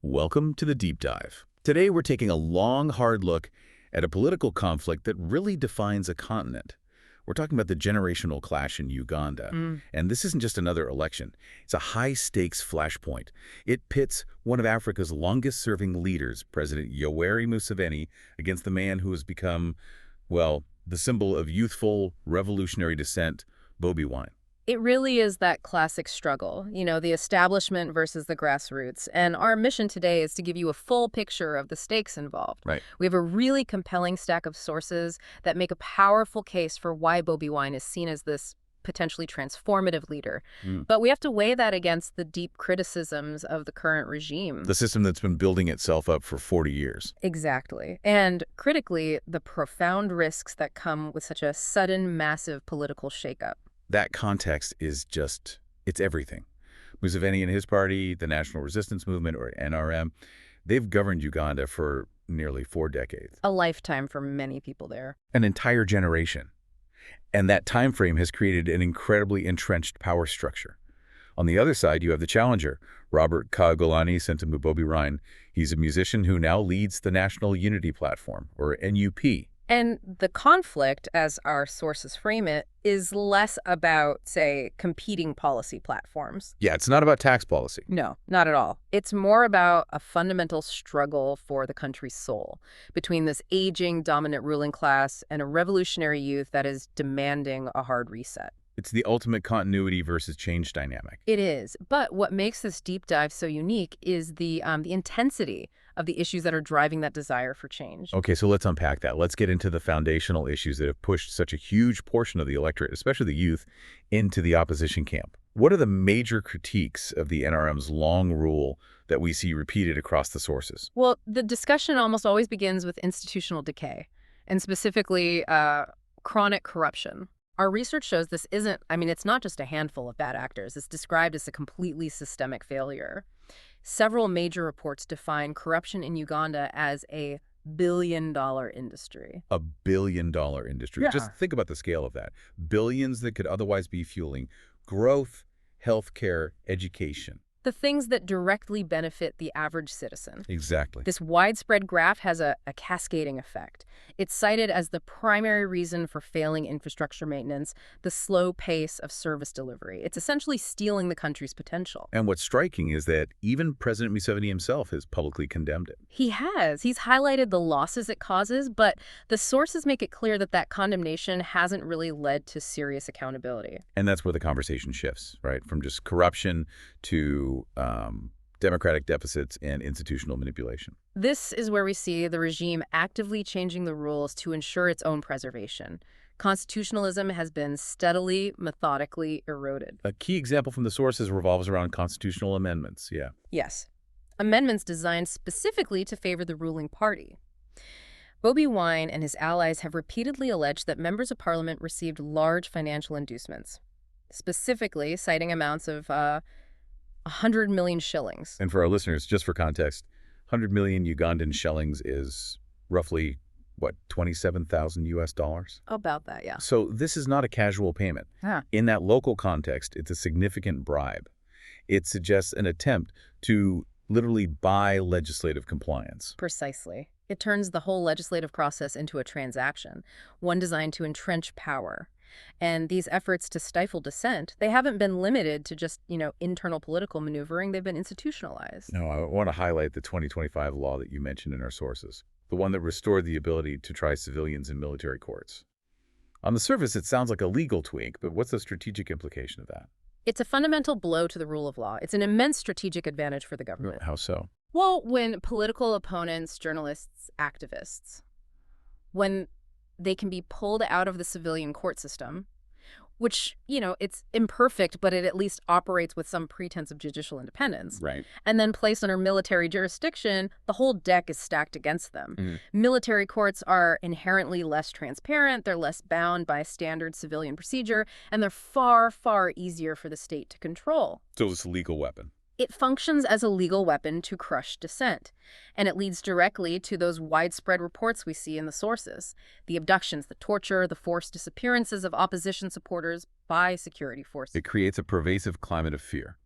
Welcome to the Deep Dive. Today we're taking a long, hard look at a political conflict that really defines a continent. We're talking about the generational clash in Uganda. And this isn't just another election. It's a high-stakes flashpoint. It pits one of Africa's longest-serving leaders, President Yoweri Museveni, against the man who has become, well, the symbol of youthful, revolutionary dissent, Bobi Wine. It really is that classic struggle, the establishment versus the grassroots. And our mission today is to give you a full picture of the stakes involved. Right. We have a really compelling stack of sources that make a powerful case for why Bobi Wine is seen as this potentially transformative leader. But we have to weigh that against the deep criticisms of the current regime. The system that's been building itself up for 40 years. Exactly. And critically, the profound risks that come with such a sudden, massive political shakeup. That context is just, it's everything. Museveni and his party, the National Resistance Movement, or NRM, they've governed Uganda for nearly 4 decades. A lifetime for many people there. An entire generation. And that time frame has created an incredibly entrenched power structure. On the other side, you have the challenger, Robert Kyagulanyi Ssentamu Bobi Wine. He's a musician who now leads the National Unity Platform, or NUP. And the conflict, as our sources frame it, is less about, say, competing policy platforms. Yeah, it's not about tax policy. No, not at all. It's more about a fundamental struggle for the country's soul between this aging, dominant ruling class and a revolutionary youth that is demanding a hard reset. It's the ultimate continuity versus change dynamic. It is. But what makes this deep dive so unique is the intensity of the issues that are driving that desire for change. Okay, so let's unpack that. Let's get into the foundational issues that have pushed such a huge portion of the electorate, especially the youth, into the opposition camp. What are the major critiques of the NRM's long rule that we see repeated across the sources? Well, the discussion almost always begins with institutional decay, and specifically chronic corruption. Our research shows this isn't, it's not just a handful of bad actors. It's described as a completely systemic failure. Several major reports define corruption in Uganda as a billion-dollar industry. A billion-dollar industry. Yeah. Just think about the scale of that. Billions that could otherwise be fueling growth, healthcare, education. The things that directly benefit the average citizen. Exactly. This widespread graph has a cascading effect. It's cited as the primary reason for failing infrastructure maintenance, the slow pace of service delivery. It's essentially stealing the country's potential. And what's striking is that even President Museveni himself has publicly condemned it. He has. He's highlighted the losses it causes, but the sources make it clear that that condemnation hasn't really led to serious accountability. And that's where the conversation shifts, right? From just corruption to democratic deficits and institutional manipulation. This is where we see the regime actively changing the rules to ensure its own preservation. Constitutionalism has been steadily, methodically eroded. A key example from the sources revolves around constitutional amendments, yeah. Yes. Amendments designed specifically to favor the ruling party. Bobi Wine and his allies have repeatedly alleged that members of parliament received large financial inducements, specifically citing amounts of 100 million shillings. And for our listeners, just for context, 100 million Ugandan shillings is roughly, what, 27,000 US dollars? About that, yeah. So this is not a casual payment. In that local context, it's a significant bribe. It suggests an attempt to literally buy legislative compliance. Precisely. It turns the whole legislative process into a transaction, one designed to entrench power. And these efforts to stifle dissent, they haven't been limited to just, internal political maneuvering. They've been institutionalized. No, I want to highlight the 2025 law that you mentioned in our sources, the one that restored the ability to try civilians in military courts. On the surface, it sounds like a legal tweak, but what's the strategic implication of that? It's a fundamental blow to the rule of law. It's an immense strategic advantage for the government. How so? Well, when political opponents, journalists, activists, when they can be pulled out of the civilian court system, which, it's imperfect, but it at least operates with some pretense of judicial independence. Right. And then placed under military jurisdiction, the whole deck is stacked against them. Military courts are inherently less transparent, they're less bound by standard civilian procedure, and they're far, far easier for the state to control. So it's a legal weapon. It functions as a legal weapon to crush dissent, and it leads directly to those widespread reports we see in the sources. The abductions, the torture, the forced disappearances of opposition supporters by security forces. It creates a pervasive climate of fear.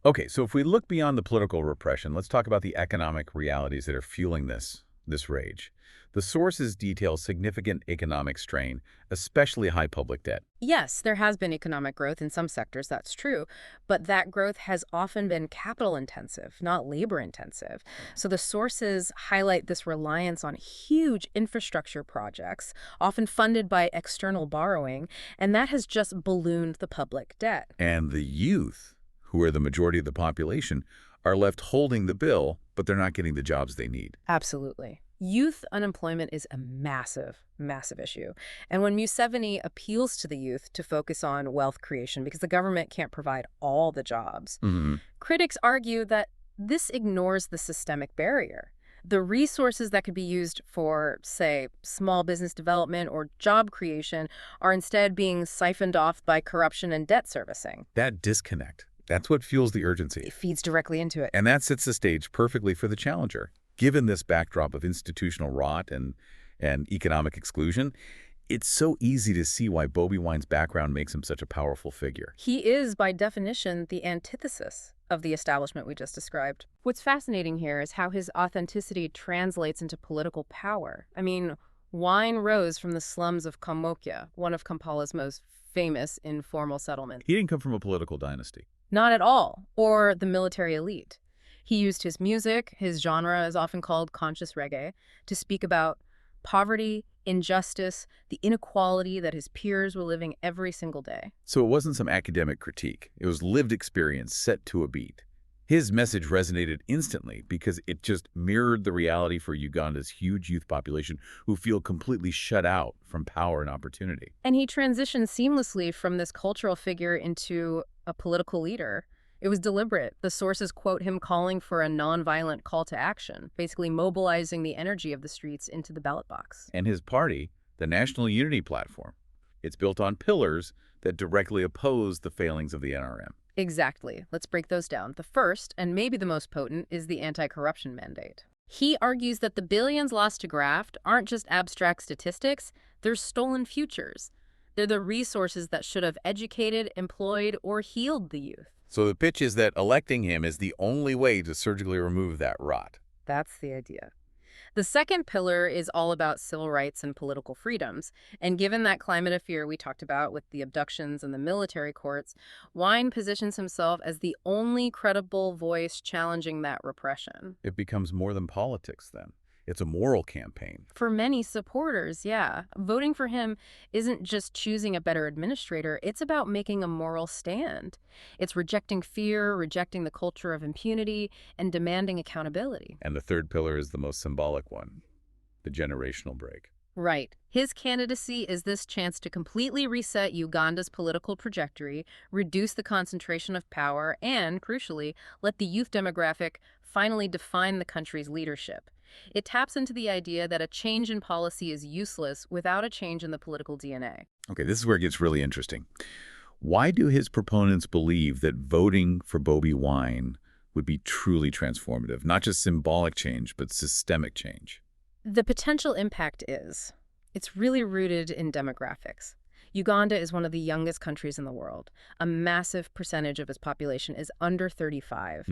Okay, so if we look beyond the political repression, let's talk about the economic realities that are fueling this rage. The sources detail significant economic strain, especially high public debt. Yes, there has been economic growth in some sectors, that's true, but that growth has often been capital intensive, not labor intensive. So the sources highlight this reliance on huge infrastructure projects, often funded by external borrowing, and that has just ballooned the public debt. And the youth, who are the majority of the population, are left holding the bill, but they're not getting the jobs they need. Absolutely. Youth unemployment is a massive, massive issue. And when Museveni appeals to the youth to focus on wealth creation because the government can't provide all the jobs, critics argue that this ignores the systemic barrier. The resources that could be used for, say, small business development or job creation are instead being siphoned off by corruption and debt servicing. That disconnect, that's what fuels the urgency. It feeds directly into it. And that sets the stage perfectly for the challenger. Given this backdrop of institutional rot and economic exclusion, it's so easy to see why Bobi Wine's background makes him such a powerful figure. He is, by definition, the antithesis of the establishment we just described. What's fascinating here is how his authenticity translates into political power. I mean, Wine rose from the slums of Kamokya, one of Kampala's most famous informal settlements. He didn't come from a political dynasty. Not at all, or the military elite. He used his music, his genre is often called conscious reggae, to speak about poverty, injustice, the inequality that his peers were living every single day. So it wasn't some academic critique. It was lived experience set to a beat. His message resonated instantly because it just mirrored the reality for Uganda's huge youth population who feel completely shut out from power and opportunity. And he transitioned seamlessly from this cultural figure into a political leader. It was deliberate. The sources quote him calling for a nonviolent call to action, basically mobilizing the energy of the streets into the ballot box. And his party, the National Unity Platform, it's built on pillars that directly oppose the failings of the NRM. Exactly. Let's break those down. The first, and maybe the most potent, is the anti-corruption mandate. He argues that the billions lost to graft aren't just abstract statistics, they're stolen futures. They're the resources that should have educated, employed, or healed the youth. So the pitch is that electing him is the only way to surgically remove that rot. That's the idea. The second pillar is all about civil rights and political freedoms. And given that climate of fear we talked about with the abductions and the military courts, Wine positions himself as the only credible voice challenging that repression. It becomes more than politics then. It's a moral campaign. For many supporters, yeah. Voting for him isn't just choosing a better administrator, it's about making a moral stand. It's rejecting fear, rejecting the culture of impunity, and demanding accountability. And the third pillar is the most symbolic one, the generational break. Right. His candidacy is this chance to completely reset Uganda's political trajectory, reduce the concentration of power, and, crucially, let the youth demographic finally define the country's leadership. It taps into the idea that a change in policy is useless without a change in the political DNA. Okay, this is where it gets really interesting. Why do his proponents believe that voting for Bobi Wine would be truly transformative? Not just symbolic change, but systemic change. The potential impact is, it's really rooted in demographics. Uganda is one of the youngest countries in the world. A massive percentage of its population is under 35.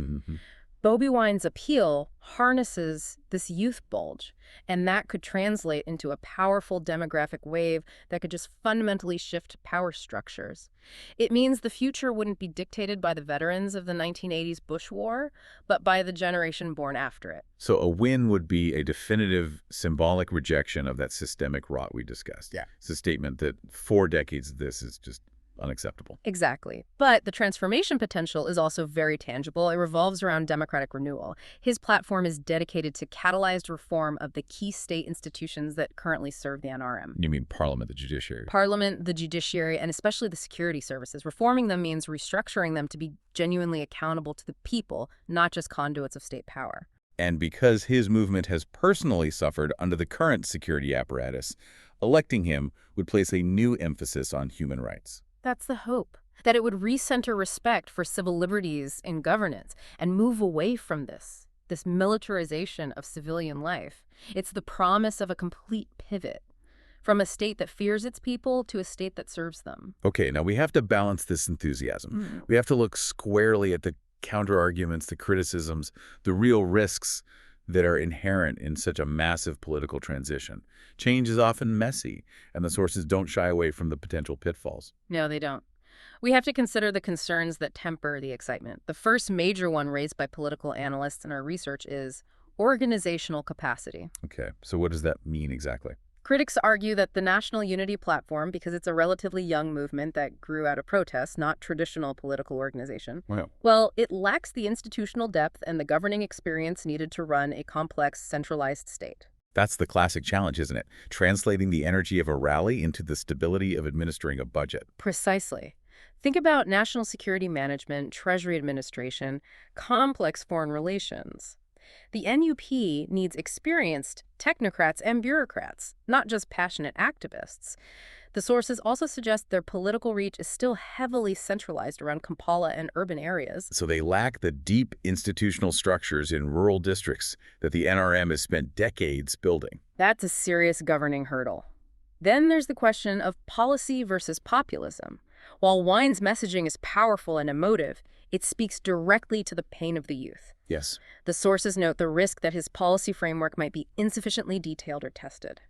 Bobi Wine's appeal harnesses this youth bulge, and that could translate into a powerful demographic wave that could just fundamentally shift power structures. It means the future wouldn't be dictated by the veterans of the 1980s Bush War, but by the generation born after it. So a win would be a definitive symbolic rejection of that systemic rot we discussed. Yeah. It's a statement that 4 decades of this is just unacceptable. Exactly. But the transformation potential is also very tangible. It revolves around democratic renewal. His platform is dedicated to catalyzed reform of the key state institutions that currently serve the NRM. You mean Parliament, the judiciary? Parliament, the judiciary, and especially the security services. Reforming them means restructuring them to be genuinely accountable to the people, not just conduits of state power. And because his movement has personally suffered under the current security apparatus, electing him would place a new emphasis on human rights. That's the hope, that it would recenter respect for civil liberties in governance and move away from this militarization of civilian life. It's the promise of a complete pivot from a state that fears its people to a state that serves them. Okay, now we have to balance this enthusiasm. We have to look squarely at the counter-arguments, the criticisms, the real risks that are inherent in such a massive political transition. Change is often messy, and the sources don't shy away from the potential pitfalls. No, they don't. We have to consider the concerns that temper the excitement. The first major one raised by political analysts in our research is organizational capacity. Okay, so what does that mean exactly? Critics argue that the National Unity Platform, because it's a relatively young movement that grew out of protests, not traditional political organization, Well, well, it lacks the institutional depth and the governing experience needed to run a complex, centralized state. that's the classic challenge, isn't it? Translating the energy of a rally into the stability of administering a budget. Precisely. Think about national security management, treasury administration, complex foreign relations. The NUP needs experienced technocrats and bureaucrats, not just passionate activists. The sources also suggest their political reach is still heavily centralized around Kampala and urban areas. So they lack the deep institutional structures in rural districts that the NRM has spent decades building. That's a serious governing hurdle. Then there's the question of policy versus populism. While Wine's messaging is powerful and emotive, it speaks directly to the pain of the youth. Yes. The sources note the risk that his policy framework might be insufficiently detailed or tested.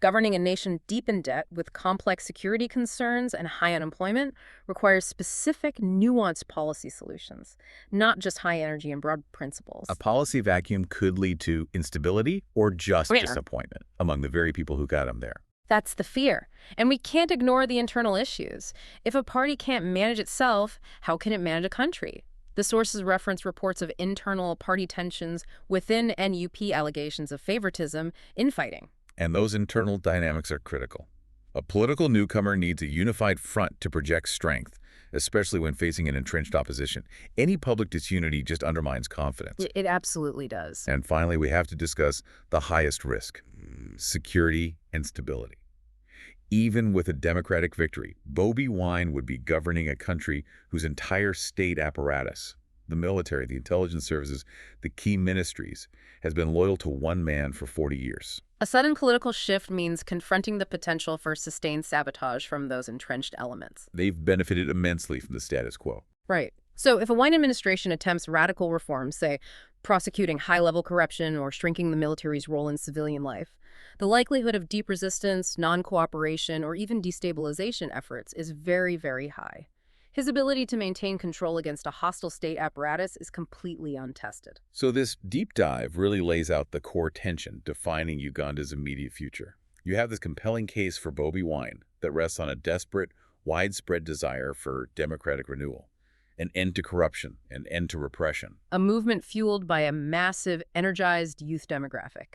Governing a nation deep in debt with complex security concerns and high unemployment requires specific, nuanced policy solutions, not just high energy and broad principles. A policy vacuum could lead to instability or just Yeah. disappointment among the very people who got him there. That's the fear. And we can't ignore the internal issues. If a party can't manage itself, how can it manage a country? The sources reference reports of internal party tensions within NUP, allegations of favoritism, infighting. And those internal dynamics are critical. A political newcomer needs a unified front to project strength, especially when facing an entrenched opposition. Any public disunity just undermines confidence. It absolutely does. And finally, we have to discuss the highest risk: security and stability. Even with a Democratic victory, Bobi Wine would be governing a country whose entire state apparatus, the military, the intelligence services, the key ministries, has been loyal to one man for 40 years. A sudden political shift means confronting the potential for sustained sabotage from those entrenched elements. They've benefited immensely from the status quo. Right. So if a Wine administration attempts radical reforms, say prosecuting high-level corruption or shrinking the military's role in civilian life, the likelihood of deep resistance, non-cooperation, or even destabilization efforts is very, very high. His ability to maintain control against a hostile state apparatus is completely untested. So this deep dive really lays out the core tension defining Uganda's immediate future. You have this compelling case for Bobi Wine that rests on a desperate, widespread desire for democratic renewal, an end to corruption, an end to repression. A movement fueled by a massive, energized youth demographic.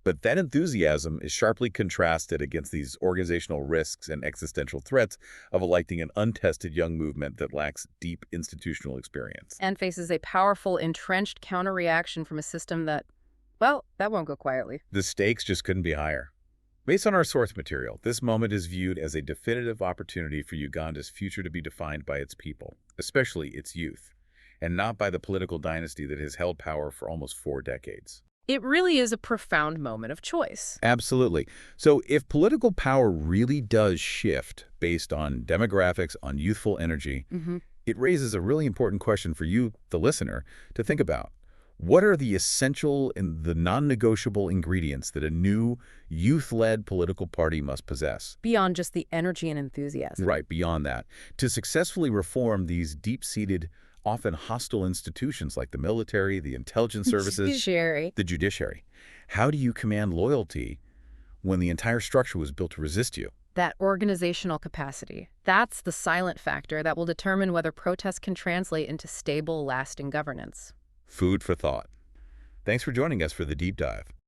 But that enthusiasm is sharply contrasted against these organizational risks and existential threats of electing an untested young movement that lacks deep institutional experience. And faces a powerful, entrenched counter-reaction from a system that, well, that won't go quietly. The stakes just couldn't be higher. Based on our source material, this moment is viewed as a definitive opportunity for Uganda's future to be defined by its people, especially its youth, and not by the political dynasty that has held power for almost 4 decades. It really is a profound moment of choice. Absolutely. So if political power really does shift based on demographics, on youthful energy, it raises a really important question for you, the listener, to think about. What are the essential and the non-negotiable ingredients that a new, youth-led political party must possess? Beyond just the energy and enthusiasm. Right, beyond that. To successfully reform these deep-seated, often hostile institutions like the military, the intelligence services, the judiciary. How do you command loyalty when the entire structure was built to resist you? That organizational capacity. That's the silent factor that will determine whether protests can translate into stable, lasting governance. Food for thought. Thanks for joining us for the deep dive.